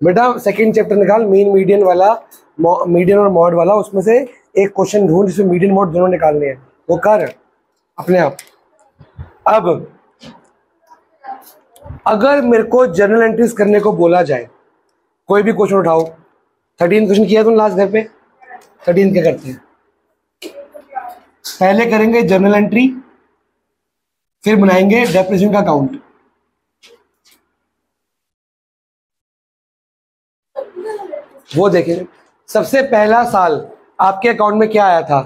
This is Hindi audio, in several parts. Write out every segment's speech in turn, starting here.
बेटा सेकंड चैप्टर निकाल, मीन मीडियन वाला, मीडियन और मॉड वाला, उसमें से एक क्वेश्चन ढूंढ जिसमें मीडियन मॉड दोनों निकालने हैं, वो कर अपने आप। अब अगर मेरे को जर्नल एंट्रीज करने को बोला जाए, कोई भी क्वेश्चन उठाओ, 13 क्वेश्चन किया तुमने लास्ट घर पे, 13 क्या करते हैं, पहले करेंगे जर्नल एंट्री, फिर बनाएंगे डेप्रिसिएशन का अकाउंट। वो देखें, सबसे पहला साल आपके अकाउंट में क्या आया था,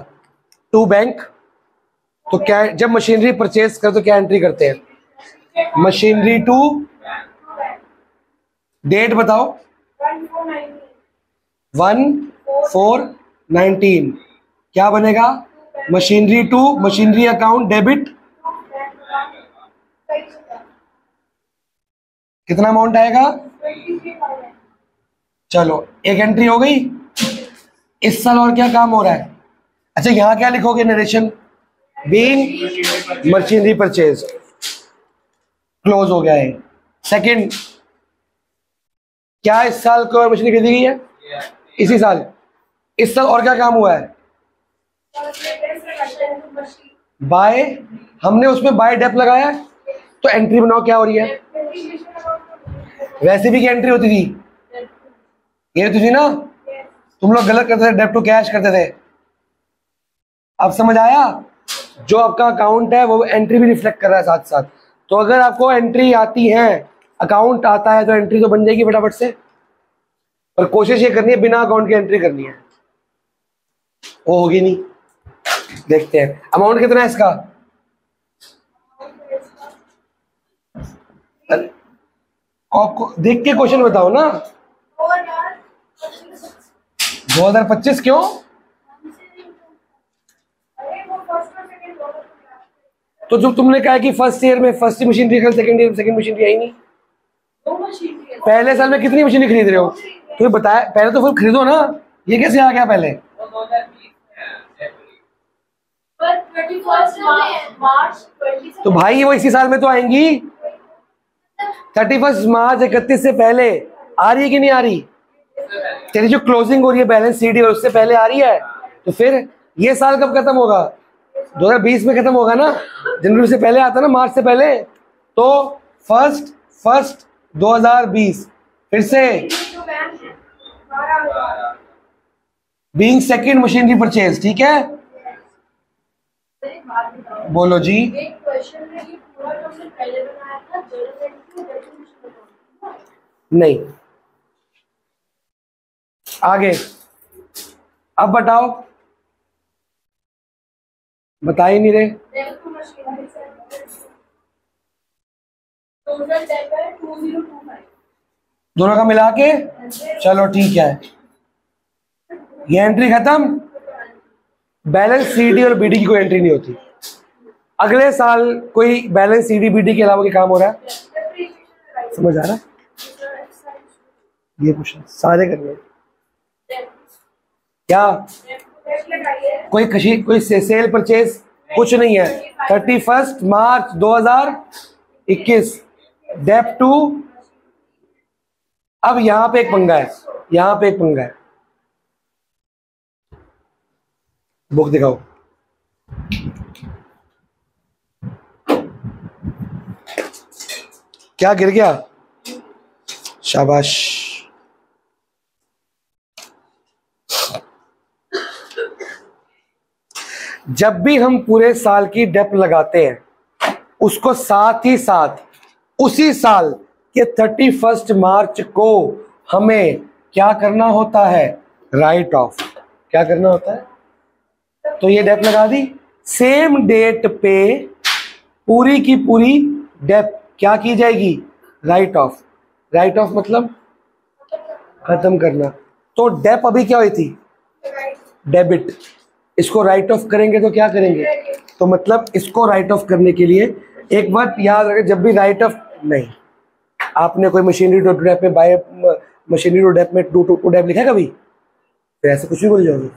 टू बैंक, तो क्या जब मशीनरी परचेज कर तो क्या एंट्री करते हैं, मशीनरी टू, डेट बताओ 1419, क्या बनेगा, machinery to, machinery account debit, कितना अमाउंट आएगा, चलो एक एंट्री हो गई। इस साल और क्या काम हो रहा है, अच्छा यहां क्या लिखोगे, narration being machinery purchase, close हो गया है। सेकंड, क्या इस साल को मशीनरी खरीदी गई है, इसी साल, इस साल और क्या काम हुआ है, बाय, हमने उसमें बाय डेप लगाया है, तो एंट्री बनाओ क्या हो रही है, वैसे भी क्या एंट्री होती थी, ये होती थी ना, तुम लोग गलत करते थे, डेप टू कैश करते थे। अब समझ आया, जो आपका अकाउंट है वो एंट्री भी रिफ्लेक्ट कर रहा है साथ साथ। तो अगर आपको एंट्री आती है, अकाउंट आता है, तो एंट्री तो बन जाएगी फटाफट से, पर कोशिश ये करनी है बिना अकाउंट की एंट्री करनी है, वो होगी नहीं। देखते हैं अमाउंट कितना है इसका, देख के क्वेश्चन बताओ ना, 2025 क्यों, तो जो तुमने कहा कि फर्स्ट ईयर में फर्स्ट मशीनरी खरीद, सेकंड ईयर में सेकंड मशीनरी आई नहीं, पहले साल में कितनी मशीनरी खरीद रहे हो, तुम्हें बताया, पहले तो फुल खरीदो ना, ये कैसे आ गया पहले, तो भाई वो इसी साल में तो आएंगी, 31 मार्च 31 से पहले आ रही है कि नहीं आ रही, तेरी जो क्लोजिंग हो रही है बैलेंस सीडी और उससे पहले आ रही है, तो फिर ये साल कब खत्म होगा, 2020 में खत्म होगा ना, जनवरी से पहले आता ना, मार्च से पहले, तो फर्स्ट 2020, फिर से बीइंग सेकंड मशीनरी परचेज, ठीक है, बोलो जी, नहीं, आगे, अब बताओ, बता ही नहीं रहे, दोनों का मिला के, चलो ठीक है, ये एंट्री खत्म, बैलेंस सीडी और बीडी की कोई एंट्री नहीं होती। अगले साल कोई बैलेंस सीडी बीडी के अलावा क्या काम हो रहा है, समझ आ रहा है, ये क्वेश्चन सारे करने, क्या कोई सेल परचेज कुछ नहीं है, 31 मार्च 2021 डेप टू। अब यहां पे एक पंगा है, यहां पे एक पंगा है, बुक दिखाओ, क्या गिर गया, शाबाश, जब भी हम पूरे साल की डेप लगाते हैं, उसको साथ ही साथ उसी साल के 31 मार्च को हमें क्या करना होता है, राइट ऑफ, क्या करना होता है, तो ये डेप लगा दी, सेम डेट पे पूरी की पूरी डेप क्या की जाएगी, राइट ऑफ, राइट ऑफ मतलब खत्म करना, तो डेप अभी क्या हुई थी, डेबिट, इसको राइट ऑफ करेंगे तो क्या करेंगे, तो मतलब इसको राइट ऑफ करने के लिए एक बात याद रखें, जब भी राइट ऑफ, नहीं आपने कोई मशीनरी टू डेप में बाय मशीनरी टू डेप में टू डेप लिखा है कभी, फिर ऐसे कुछ भी बोल जाओगे,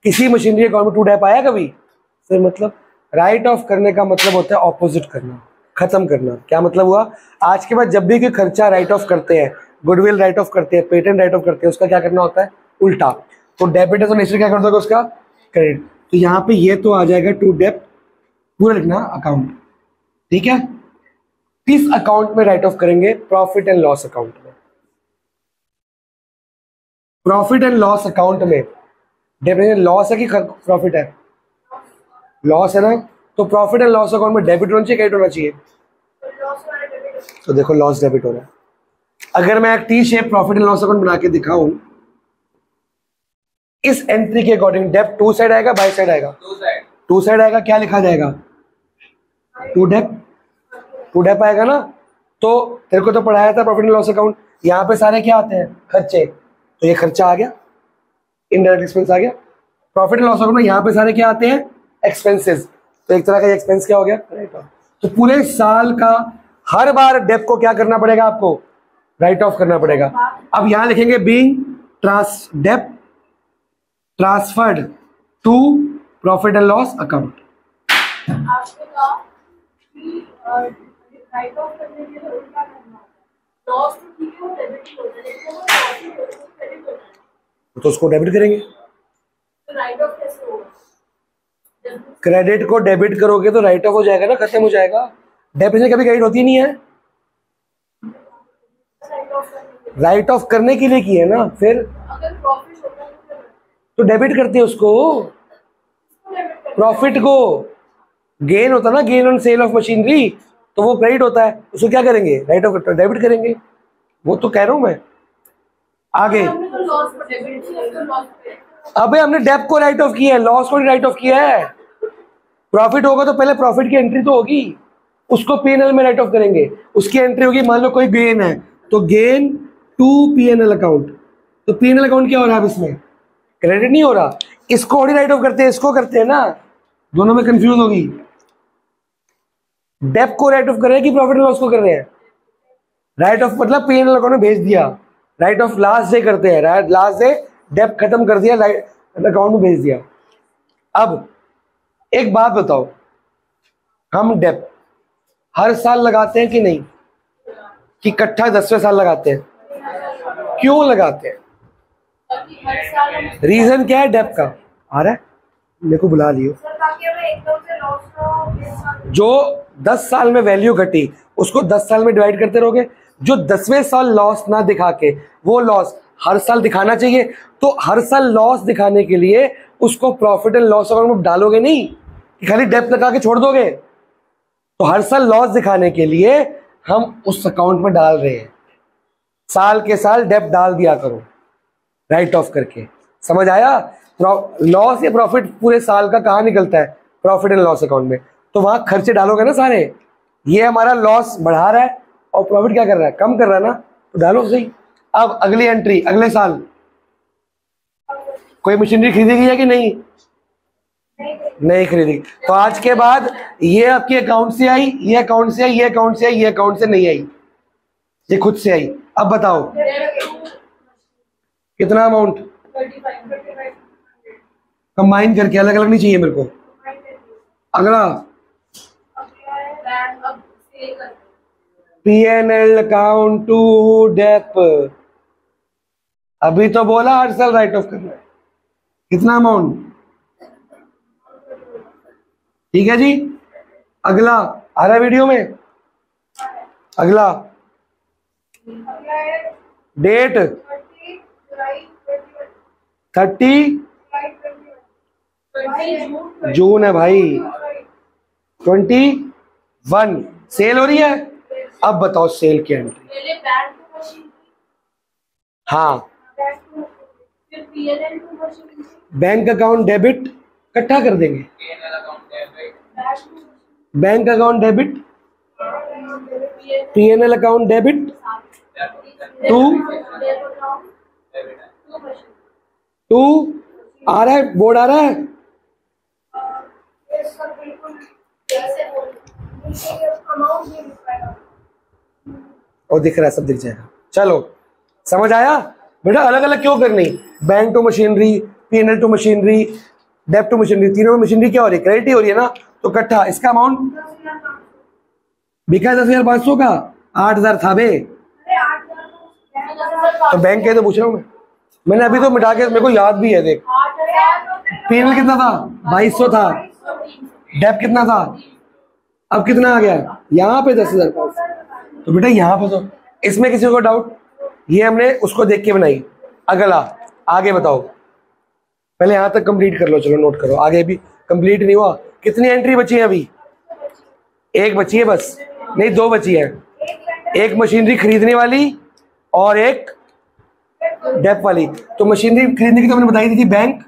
किसी मशीनरी अकाउंट में टू डेप आया कभी, फिर मतलब राइट ऑफ करने का मतलब होता है ऑपोजिट करना, खत्म करना। क्या मतलब हुआ, आज के बाद जब भी कोई खर्चा राइट ऑफ करते हैं, गुडविल राइट ऑफ करते हैं, पेटेंट राइट ऑफ करते हैं, उसका क्या करना होता है? उल्टा। तो डेबिट है तो नेचर क्या करता है उसका? क्रेडिट। तो यहाँ पे ये तो आ जाएगा टू डेप्ट, पूरा लिखना अकाउंट, ठीक है। किस अकाउंट में राइट ऑफ करेंगे? प्रॉफिट एंड लॉस अकाउंट में। प्रॉफिट एंड लॉस अकाउंट में डेबिट, लॉस है कि प्रॉफिट है? लॉस है ना, तो प्रॉफिट एंड लॉस अकाउंट में डेबिट होना चाहिए, क्रेडिट होना चाहिए? तो देखो लॉस डेबिट हो रहा है। अगर मैं एक T shape profit and loss account बना के दिखाऊं, इस एंट्री के अकॉर्डिंग डेब्ट टू साइड आएगा, बाई साइड आएगा? टू साइड आएगा। क्या लिखा जाएगा? टू डेब्ट, टू डेब्ट आएगा ना। तो तेरे को तो पढ़ाया था प्रॉफिट एंड लॉस अकाउंट, यहाँ पे सारे क्या आते हैं? खर्चे। तो ये खर्चा आ गया, इनडायरेक्ट एक्सपेंस आ गया। प्रॉफिट एंड लॉस अकाउंट में यहाँ पे सारे क्या आते हैं? एक्सपेंसेस। तो एक तरह का एक्सपेंस क्या हो गया? तो पूरे साल का हर बार डेब्ट को क्या करना पड़ेगा आपको? राइट ऑफ करना पड़ेगा। अब यहां लिखेंगे बीइंग डेब्ट transferred to profit and loss account. तो उसको डेबिट करेंगे। क्रेडिट को डेबिट करोगे तो राइट ऑफ हो जाएगा ना, खत्म हो जाएगा। डेबिट से कभी क्रेडिट होती नहीं है, राइट ऑफ करने के लिए की है ना। फिर तो डेबिट करते हैं उसको, प्रॉफिट को। गेन होता ना, gain on sale of machinery, तो वो क्रेडिट होता है, उसको क्या करेंगे? राइट ऑफ डेबिट करेंगे। वो तो कह रहा हूं मैं। आगे अबे हमने डेब्ट को राइट ऑफ किया है, लॉस को राइट ऑफ किया है। प्रॉफिट होगा तो पहले प्रॉफिट की एंट्री तो होगी, उसको पीएनएल में राइट ऑफ करेंगे। उसकी एंट्री होगी, मान लो कोई गेन है तो गेन टू पीएनएल अकाउंट। तो पीएनएल अकाउंट क्या हो रहा है? अब इसमें क्रेडिट नहीं हो रहा, इसको ऑलरेडी राइट ऑफ करते हैं, इसको करते हैं ना, दोनों में कंफ्यूज होगी। डेब्ट को राइट ऑफ कर रहे हैं कि प्रॉफिट लॉस को कर रहे हैं? राइट ऑफ मतलब पीएनएल अकाउंट में भेज दिया, राइट ऑफ लास्ट डे करते हैं, लास्ट डे डेब्ट खत्म कर दिया, अकाउंट में भेज दिया। अब एक बात बताओ, हम डेब्ट हर साल लगाते हैं कि नहीं, कि इकट्ठा 10वें साल लगाते हैं? क्यों लगाते हैं? रीजन क्या है डेब्ट का? आ रहा है, मेरे को बुला लियो। जो 10 साल में वैल्यू घटी उसको 10 साल में डिवाइड करते रहोगे। जो 10वें साल लॉस ना दिखा के वो लॉस हर साल दिखाना चाहिए, तो हर साल लॉस दिखाने के लिए उसको प्रॉफिट एंड लॉस अकाउंट में डालोगे नहीं कि खाली डेब्ट लगा के छोड़ दोगे। तो हर साल लॉस दिखाने के लिए हम उस अकाउंट में डाल रहे हैं, साल के साल डेब्ट डाल दिया करो राइट ऑफ करके। समझ आया? लॉस या प्रॉफिट पूरे साल का कहाँ निकलता है? प्रॉफिट एंड लॉस अकाउंट में। तो वहां खर्चे डालोगे ना सारे, ये हमारा लॉस बढ़ा रहा है और प्रॉफिट क्या कर रहा है? कम कर रहा है ना, तो डालो सही। अब अगली एंट्री, अगले साल कोई मशीनरी खरीदेगी या कि नहीं? नहीं खरीदेगी। तो आज के बाद ये आपके अकाउंट से आई, ये अकाउंट से आई, ये अकाउंट से आई, ये अकाउंट से नहीं आई, ये खुद से आई। अब बताओ कितना अमाउंट? कंबाइन करके, अलग अलग नहीं चाहिए मेरे को। अगला पीएनएल अकाउंट टू डेब्ट। अभी तो बोला हर साल राइट ऑफ करना है। कितना अमाउंट? ठीक है जी। अगला आ रहा है वीडियो में। अगला डेट 30 जून है भाई। 21 सेल हो रही है। अब बताओ सेल की एंट्री। हाँ, बैंक अकाउंट डेबिट इकट्ठा कर देंगे। Bank account debit, PNL account debit to आ रहा है, बोर्ड आ रहा है। और दिख रहा है, सब दिख जाएगा। चलो समझ आया बेटा? अलग अलग क्यों करनी? Bank to machinery, PNL to machinery, डेब्ट टू मशीनरी, तीनों में मशीनरी क्या हो रही है? क्रेडिट ही हो रही है ना। तो इकट्ठा इसका अमाउंट बिका 10,500 का, 8,000 था बे। तो बैंक के तो पूछ रहा हूँ मैंने अभी तो मिटा के, मेरे को याद भी है। देख पीएनएल कितना था, 2200 था। डेप कितना था, अब कितना आ गया यहाँ पे 10,000। तो बेटा यहाँ पे तो इसमें किसी को डाउट, ये हमने उसको देख के बनाई। अगला आगे बताओ, पहले यहाँ तक कंप्लीट कर लो, चलो नोट करो, आगे भी कंप्लीट नहीं हुआ। कितनी एंट्री बची है अभी, एक बची है बस, नहीं दो बची है। एक मशीनरी खरीदने वाली और एक डेप वाली। तो मशीनरी खरीदने की तो हमने बताई थी बैंक,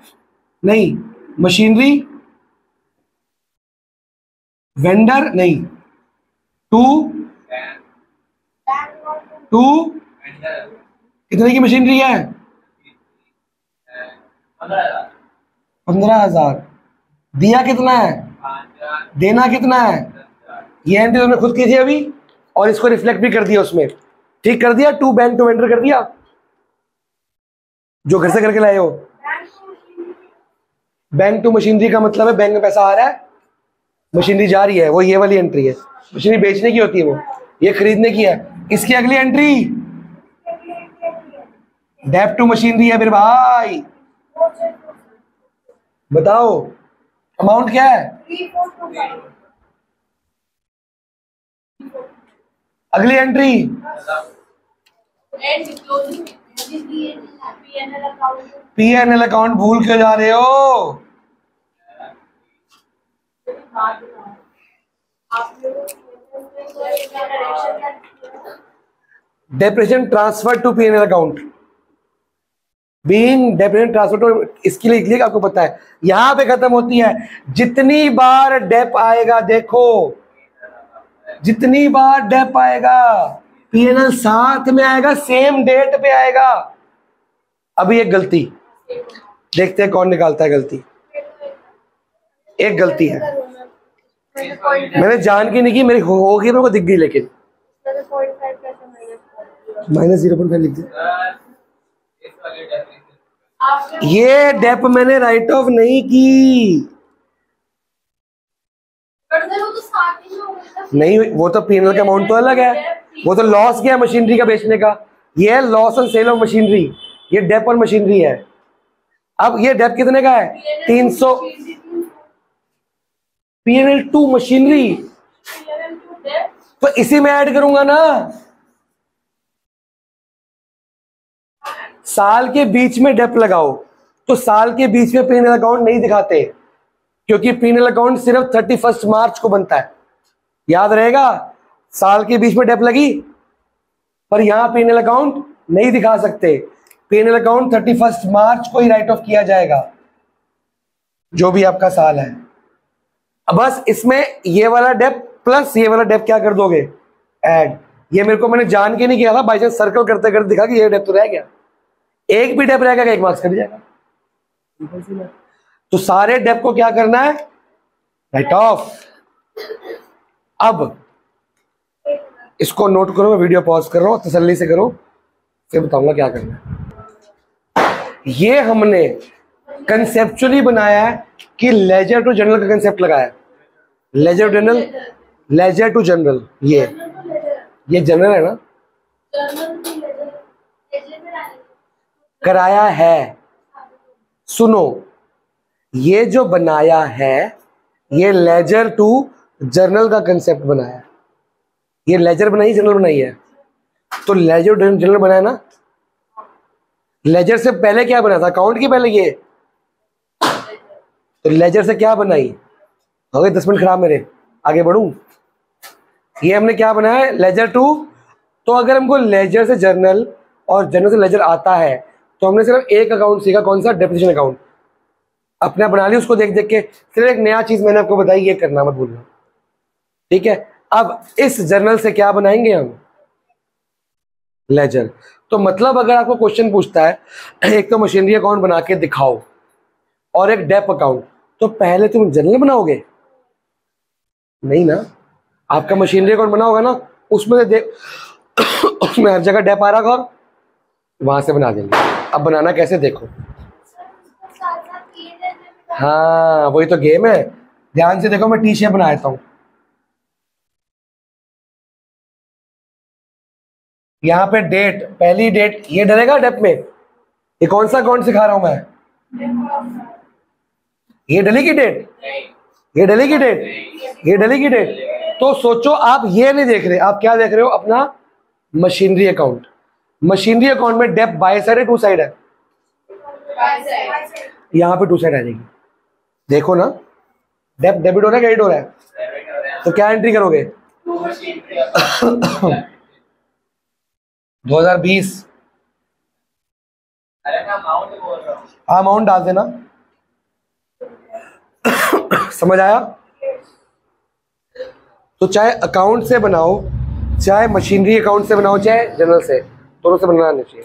नहीं मशीनरी वेंडर नहीं, टू कितने की मशीनरी है, 15,000। दिया कितना है, देना कितना है, ये एंट्री तुमने खुद की थी अभी, और इसको रिफ्लेक्ट भी कर दिया उसमें, ठीक कर दिया। टू बैंक टू वेंडर कर दिया, जो घर से करके लाए हो। बैंक टू मशीनरी का मतलब है बैंक में पैसा आ रहा है, मशीनरी जा रही है, वो ये वाली एंट्री है। मशीनरी बेचने की होती है, वो ये खरीदने की है। इसकी अगली एंट्री डेप टू मशीनरी है। फिर भाई बताओ अमाउंट क्या है, अगली एंट्री पीएनएल अकाउंट। भूल क्यों जा रहे हो, depreciation transfer to PNL account, being depreciation transfer to, इसके लिए आपको पता है यहां पे खत्म होती है। जितनी बार डेप आएगा, देखो जितनी बार डेप आएगा पीएनएल साथ में आएगा, सेम डेट पे आएगा। अभी एक गलती देखते हैं कौन निकालता है गलती। एक गलती है मैंने जान की नहीं की, मेरी होगी, मेरे को दिख गई, लेकिन -0.5 लिख दिया। ये डेप मैंने राइट ऑफ नहीं की, नहीं वो तो पीएनएल का अमाउंट तो अलग है, वो तो लॉस क्या है मशीनरी का बेचने का, ये है loss on sale of machinery, ये डेप और मशीनरी है। अब ये डेप कितने का है, 300। पीएनएल टू मशीनरी, तो इसी में ऐड करूंगा ना। साल के बीच में डेप लगाओ, तो साल के बीच में पीएनएल अकाउंट नहीं दिखाते, क्योंकि पीएनएल अकाउंट सिर्फ 31 मार्च को बनता है। याद रहेगा, साल के बीच में डेप लगी, पर यहां पीएनएल अकाउंट नहीं दिखा सकते। पीएनएल अकाउंट 31 मार्च को ही राइट ऑफ किया जाएगा, जो भी आपका साल है। अब बस इसमें ये वाला डेप प्लस ये वाला डेप क्या कर दोगे, ऐड। ये मेरे को मैंने जान के नहीं किया था, बाई चांस सर्कल करते करते दिखा कि ये डेप तो रह गया। एक भी डेप रहेगा 1 मार्क्स कट जाएगा। तो सारे डेप को क्या करना है, राइट ऑफ। अब इसको नोट करो, मैं वीडियो पॉज कर रहा हूं, तसल्ली से करो, फिर बताऊंगा क्या करना है। ये हमने कंसेप्चुअली बनाया है कि लेजर टू जनरल का कंसेप्ट लगाया। Ledger journal, ledger to journal, ये जनरल है ना, कराया है। सुनो, ये जो बनाया है ये लेजर टू जर्नल का कंसेप्ट बनाया। ये लेजर बनाई, जनरल बनाई है, तो लेजर जनरल बनाया ना। लेजर से पहले क्या बना था, अकाउंट के पहले ये, तो लेजर से क्या बनाई, हो गए 10 मिनट खराब मेरे, आगे बढ़ूं। ये हमने क्या बनाया है, लेजर टू। तो अगर हमको लेजर से जर्नल और जर्नल से लेजर आता है, तो हमने सिर्फ एक अकाउंट सीखा, कौन सा, डेप्रिसिएशन अकाउंट। अपने बना लिया, उसको देख देख के। सिर्फ एक नया चीज मैंने आपको बताई, ये करना मत भूलना, ठीक है। अब इस जर्नल से क्या बनाएंगे हम, लेजर। तो मतलब अगर आपको क्वेश्चन पूछता है एक तो मशीनरी अकाउंट बना के दिखाओ और एक डेप अकाउंट, तो पहले तुम जर्नल बनाओगे नहीं ना। आपका मशीनरी अकाउंट बना होगा ना, उसमें देख उसमें हर जगह डेप आ रहा होगा, वहां से बना देंगे। अब बनाना कैसे देखो, हाँ वही तो गेम है। ध्यान से देखो, मैं टी शेप बना देता हूँ। यहाँ पे डेट, पहली डेट, ये डलेगा डेप में? ये कौन सा अकाउंट सिखा रहा हूं मैं? ये डलेगी डेट? ये डलेगी डेट? ये डलेगी डेट? तो सोचो आप ये नहीं देख रहे, आप क्या देख रहे हो? अपना मशीनरी अकाउंट। मशीनरी अकाउंट में डेप बाय साइड है टू साइड है? यहाँ पे टू साइड आ जाएगी। देखो ना, डेप डेबिट हो रहा है, क्रेडिट हो रहा है, तो क्या एंट्री करोगे? 2020 अमाउंट डाल देना। समझ आया? तो चाहे अकाउंट से बनाओ, चाहे मशीनरी अकाउंट से बनाओ, चाहे जनरल से, दोनों से बनाना चाहिए।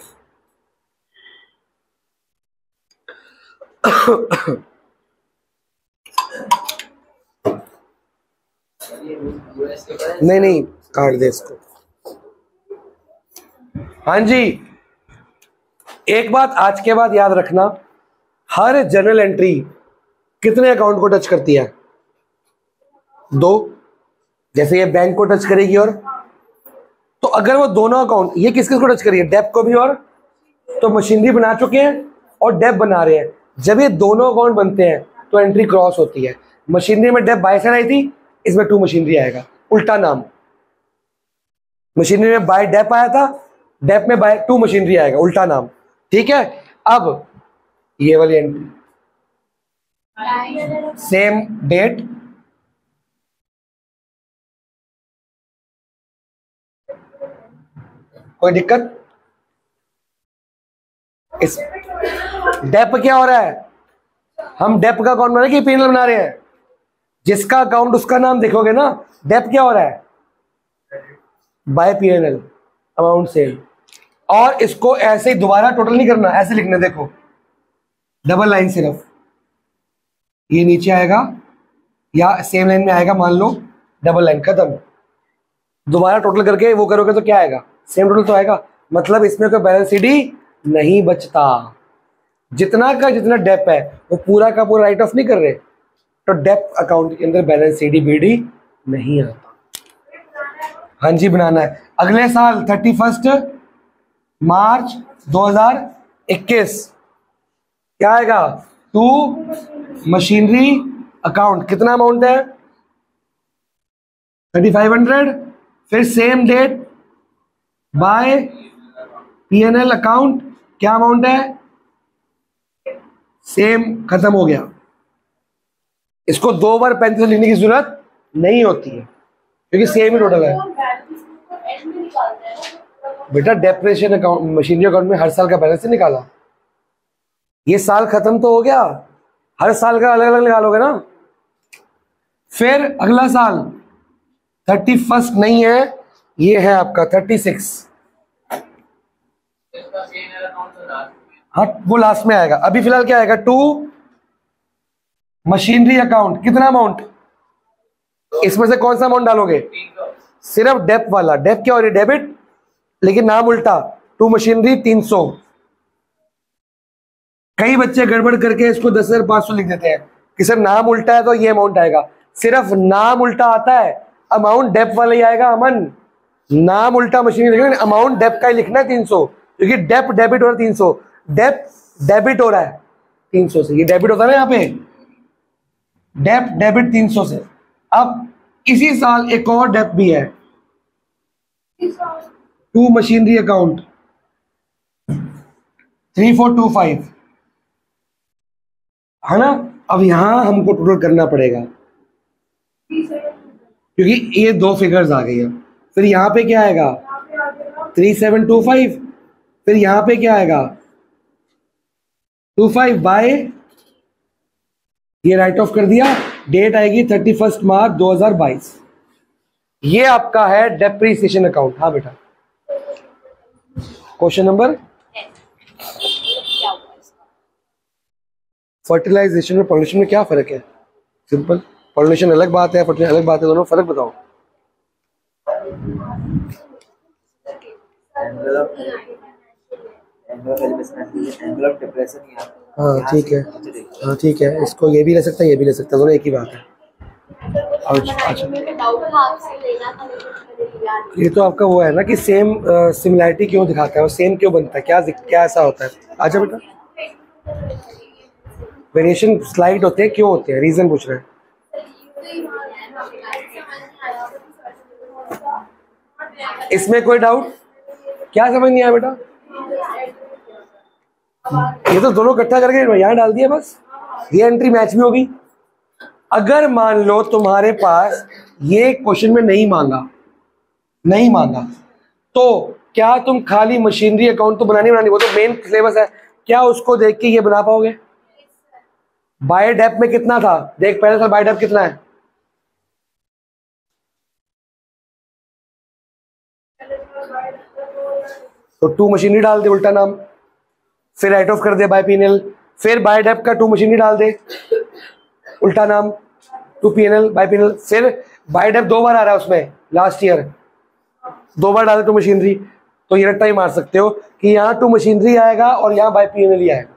नहीं नहीं, काट दे इसको। हाँ जी, एक बात आज के बाद याद रखना, हर जर्नल एंट्री कितने अकाउंट को टच करती है? दो। जैसे ये बैंक को टच करेगी, और तो अगर वो दोनों अकाउंट, ये किस किस को टच करेगी? डेप को भी, और तो मशीनरी बना चुके हैं और डेप बना रहे हैं। जब ये दोनों अकाउंट बनते हैं तो एंट्री क्रॉस होती है। मशीनरी में डेप बाय साइड आई थी, इसमें टू मशीनरी आएगा, उल्टा नाम। मशीनरी में बाय डेप आया था, डेप में बाय टू मशीनरी आएगा, उल्टा नाम। ठीक है? अब ये वाली एंट्री, सेम डेट, कोई दिक्कत? इस डेप क्या हो रहा है? हम डेप का अकाउंट बना रहे हैं कि पीएनएल बना रहे हैं? जिसका अकाउंट उसका नाम देखोगे ना। डेप क्या हो रहा है? By PNL, amount sale. और इसको ऐसे ही दोबारा टोटल नहीं करना, ऐसे लिखना, देखो डबल लाइन सिर्फ, ये नीचे आएगा या सेम लाइन में आएगा, मान लो डबल लाइन, खत्म। दोबारा टोटल करके वो करोगे तो क्या आएगा? सेम टोटल तो आएगा। मतलब इसमें कोई बैलेंस सीडी नहीं बचता। जितना का जितना डेप है वो पूरा का पूरा राइट ऑफ नहीं कर रहे, तो डेप अकाउंट के अंदर बैलेंस सीडी बीडी नहीं आता। हाँ जी, बनाना है। अगले साल 31 मार्च 2021 क्या आएगा? To machinery account. कितना अमाउंट है? 3500। फिर same date by PNL account, क्या अमाउंट है? सेम, खत्म हो गया। इसको दो बार 35 लिखने की जरूरत नहीं होती है क्योंकि सेम ही टोटल है। बेटा डेप्रेशन अकाउंट, मशीनरी अकाउंट में हर साल का बैलेंस निकाला, ये साल खत्म तो हो गया, हर साल का अलग अलग निकालोगे ना। फिर अगला साल 31 नहीं है, ये है आपका 36। हाँ, वो लास्ट में आएगा। अभी फिलहाल क्या आएगा? To machinery account. कितना अमाउंट? इसमें से कौन सा अमाउंट डालोगे? सिर्फ डेप वाला। डेप क्या हो रही है? डेबिट, लेकिन नाम उल्टा। To machinery 300। कई बच्चे गड़बड़ करके इसको 10,500 लिख देते हैं कि सर नाम उल्टा है तो ये अमाउंट आएगा। सिर्फ नाम उल्टा आता है, अमाउंट डेप वाला ही आएगा। अमन, नाम उल्टा मशीनरी लिखना, अमाउंट डेप का ही लिखना है 300, क्योंकि डेप डेबिट हो रहा है 300, डेप डेबिट हो रहा है 300 से। ये डेबिट होता है ना यहाँ पे, डेप डेबिट 300 से। अब इसी साल एक और डेप भी है, टू मशीनरी अकाउंट 3425, है ना। अब यहां हमको टोटल करना पड़ेगा क्योंकि ये दो फिगर्स आ गई है। फिर यहां पे क्या आएगा? 3725। फिर यहां पे क्या आएगा? 25 बाय, ये राइट ऑफ कर दिया। डेट आएगी 31 मार्च 2022। ये आपका है डेप्रीसिएशन अकाउंट। हाँ बेटा, क्वेश्चन नंबर। फर्टिलाइजेशन और पॉलिनेशन में क्या फर्क है? सिंपल, पॉलिनेशन अलग बात है, फर्टिलाइजेशन अलग बात है, दोनों फर्क बताओ। हाँ ठीक है, हाँ ठीक है, इसको ये भी ले सकता है, ये भी ले सकता है, दोनों एक ही बात है। अच्छा, ये तो आपका वो है ना कि सेम सिमिलैरिटी क्यों दिखाता है, वो सेम क्यों बनता है, क्या ऐसा होता है? अच्छा बेटा, वेरिएशन स्लाइड होते हैं, क्यों होते हैं, रीजन पूछ रहे हैं। इसमें कोई डाउट? क्या समझ नहीं आया बेटा? ये तो दोनों इकट्ठा करके यहाँ डाल दिया बस, ये एंट्री मैच भी होगी। अगर मान लो तुम्हारे पास ये क्वेश्चन में नहीं मांगा तो क्या तुम खाली मशीनरी अकाउंट तो बनानी, वो तो मेन सिलेबस है, क्या उसको देख के ये बना पाओगे? बाय डेप में कितना था देख, पहले साल बाय डेप कितना है? तो टू मशीनरी डाल दे उल्टा नाम, फिर राइट ऑफ कर दे बाय पीएनएल, फिर बाय डेप का टू मशीनरी डाल दे उल्टा नाम, टू पीएनएल बाय पीएनएल, फिर बाय डेप 2 बार आ रहा है उसमें, लास्ट ईयर 2 बार डाले टू मशीनरी, तो ये रट्टा ही मार सकते हो कि यहाँ टू मशीनरी आएगा और यहाँ बाय पीएनएल ही आएगा।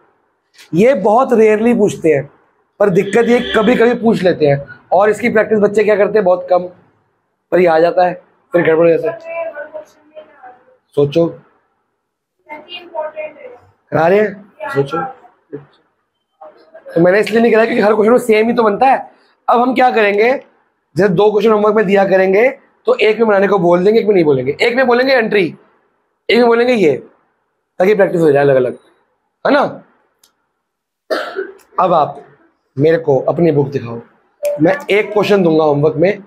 ये बहुत रेयरली पूछते हैं, पर दिक्कत ये कभी कभी पूछ लेते हैं, और इसकी प्रैक्टिस बच्चे क्या करते हैं, बहुत कम, पर ये आ जाता है, फिर गड़बड़ हो जाता है। सोचो, करा रहे हैं, सोचो। तो मैंने इसलिए नहीं करा क्योंकि हर क्वेश्चन में सेम ही तो बनता है। अब हम क्या करेंगे, जैसे 2 क्वेश्चन होमवर्क में दिया करेंगे तो एक में बनाने को बोल देंगे, एक में नहीं बोलेंगे, एक में बोलेंगे एंट्री, एक में बोलेंगे ये, ताकि प्रैक्टिस हो जाए अलग अलग, है ना। अब आप मेरे को अपनी बुक दिखाओ, मैं एक क्वेश्चन दूंगा होमवर्क में।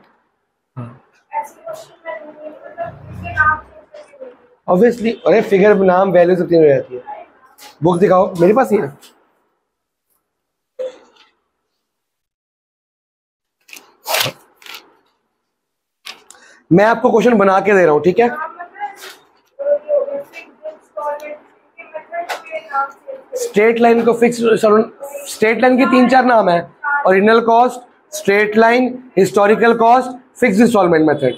ऑब्वियसली, अरे फिगर नाम वैल्यू सब तीनों रहती है। बुक दिखाओ, मेरे पास ही है। मैं आपको क्वेश्चन बना के दे रहा हूं, ठीक है? स्ट्रेट लाइन को फिक्स, स्ट्रेट लाइन के 3-4 नाम है, original cost, straight line, historical cost, fix installment method,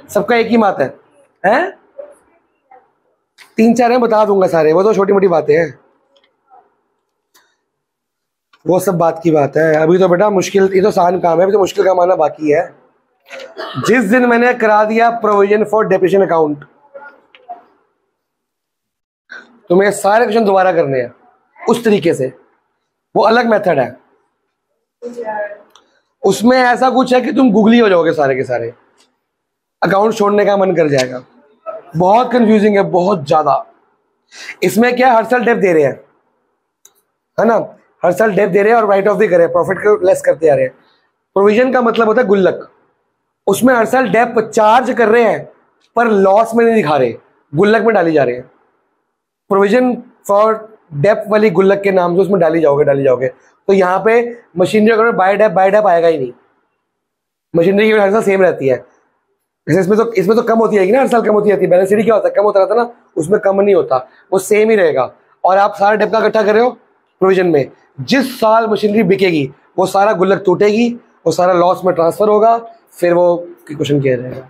सबका एक ही बात है, हैं? 3-4 है, बता दूंगा सारे, वो तो छोटी मोटी बातें हैं, वो सब बात की बात है। अभी तो बेटा मुश्किल, ये तो आसान काम है, अभी तो मुश्किल काम आना बाकी है। जिस दिन मैंने करा दिया प्रोविजन फॉर डेप्रिसिएशन अकाउंट, तुम्हें सारे क्वेश्चन दोबारा करने हैं उस तरीके से, वो अलग मेथड है, उसमें ऐसा कुछ है कि तुम गूगली हो जाओगे, सारे के सारे अकाउंट छोड़ने का मन कर जाएगा। बहुत कंफ्यूजिंग है, बहुत ज्यादा। इसमें क्या, हर साल डेप दे रहे हैं, है ना, हर साल डेप दे रहे हैं और राइट ऑफ भी कर रहे हैं, प्रॉफिट को लेस करते आ रहे हैं। प्रोविजन का मतलब होता है गुल्लक, उसमें हर साल डेप चार्ज कर रहे हैं पर लॉस में नहीं दिखा रहे, गुल्लक में डाली जा रहे हैं। प्रोविजन फॉर डेप वाली गुल्लक के नाम से उसमें डाली जाओगे। तो यहाँ पे मशीनरी अगर बाय डेप आएगा ही नहीं, मशीनरी की हर साल सेम रहती है। इसमें तो कम होती है ना, हर साल कम होती रहती है। बैलेंस शीट क्या होता है, कम होता रहता है ना, उसमें कम नहीं होता, वो सेम ही रहेगा। और आप सारा डेप का इकट्ठा कर रहे हो प्रोविजन में, जिस साल मशीनरी बिकेगी वो सारा गुल्लक टूटेगी, वो सारा लॉस में ट्रांसफर होगा, फिर वो क्वेश्चन किया जाएगा।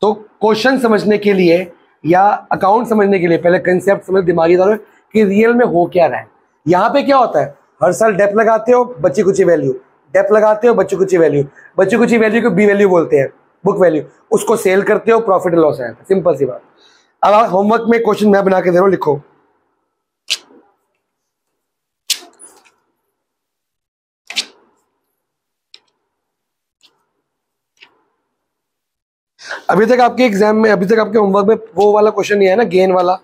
तो क्वेश्चन समझने के लिए या अकाउंट समझने के लिए पहले कंसेप्ट समझ, दिमागी तौर पर कि रियल में हो क्या रहा है। यहाँ पे क्या होता है, हर साल डेप लगाते हो, बची कुची वैल्यू, डेप लगाते हो, बची कुची वैल्यू, बची कुची वैल्यू को बी वैल्यू बोलते हैं, बुक वैल्यू, उसको सेल करते हो, प्रॉफिट लॉस है, सिंपल सी बात। अब आप होमवर्क में क्वेश्चन मैं बना के दे रहा हूं, लिखो। अभी तक आपके एग्जाम में, अभी तक आपके होमवर्क में वो वाला क्वेश्चन नहीं है ना, गेन वाला?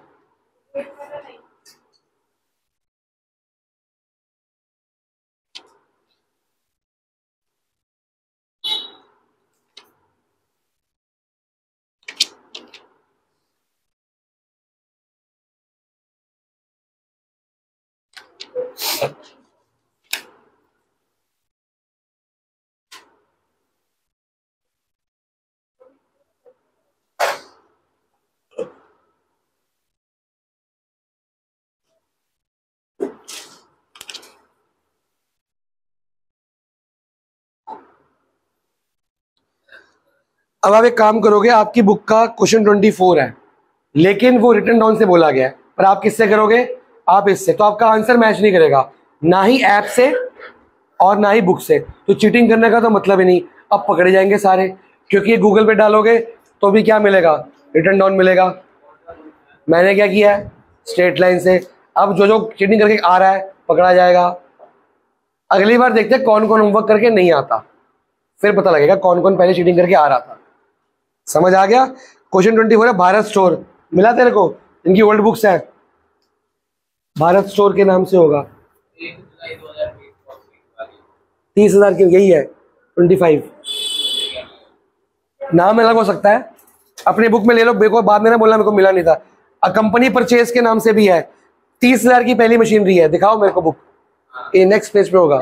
अब आप एक काम करोगे, आपकी बुक का क्वेश्चन 24 है, लेकिन वो रिटन डाउन से बोला गया है, पर आप किससे करोगे, आप इससे, तो आपका आंसर मैच नहीं करेगा, ना ही ऐप से और ना ही बुक से, तो चीटिंग करने का तो मतलब ही नहीं। अब पकड़े जाएंगे सारे, क्योंकि ये गूगल पे डालोगे तो भी क्या मिलेगा, रिटर्न डाउन मिलेगा। मैंने क्या किया है, स्ट्रेट लाइन से। अब जो जो चीटिंग करके आ रहा है पकड़ा जाएगा। अगली बार देखते हैं कौन कौन होमवर्क करके नहीं आता, फिर पता लगेगा कौन कौन पहले चीटिंग करके आ रहा था। समझ आ गया। क्वेश्चन 24 है, भारत स्टोर मिला तेरे को, इनकी ओल्ड बुक्स है, भारत स्टोर के नाम से होगा। 30,000 की यही है, 25। नाम अलग हो सकता है, अपनी बुक में ले लो, मेरे को बाद में ना बोलना मेरे को मिला नहीं था। कंपनी परचेज के नाम से भी है, 30,000 की पहली मशीनरी है, दिखाओ मेरे को बुक, ये नेक्स्ट पेज पे होगा।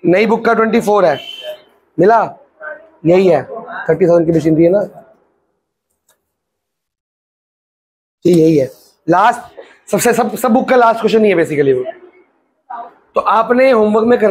नई बुक का 24 है, मिला, यही है, 30,000 की मशीनरी है ना, यही है लास्ट। सबसे सब बुक का लास्ट क्वेश्चन ही है बेसिकली वो। तो आपने होमवर्क में करना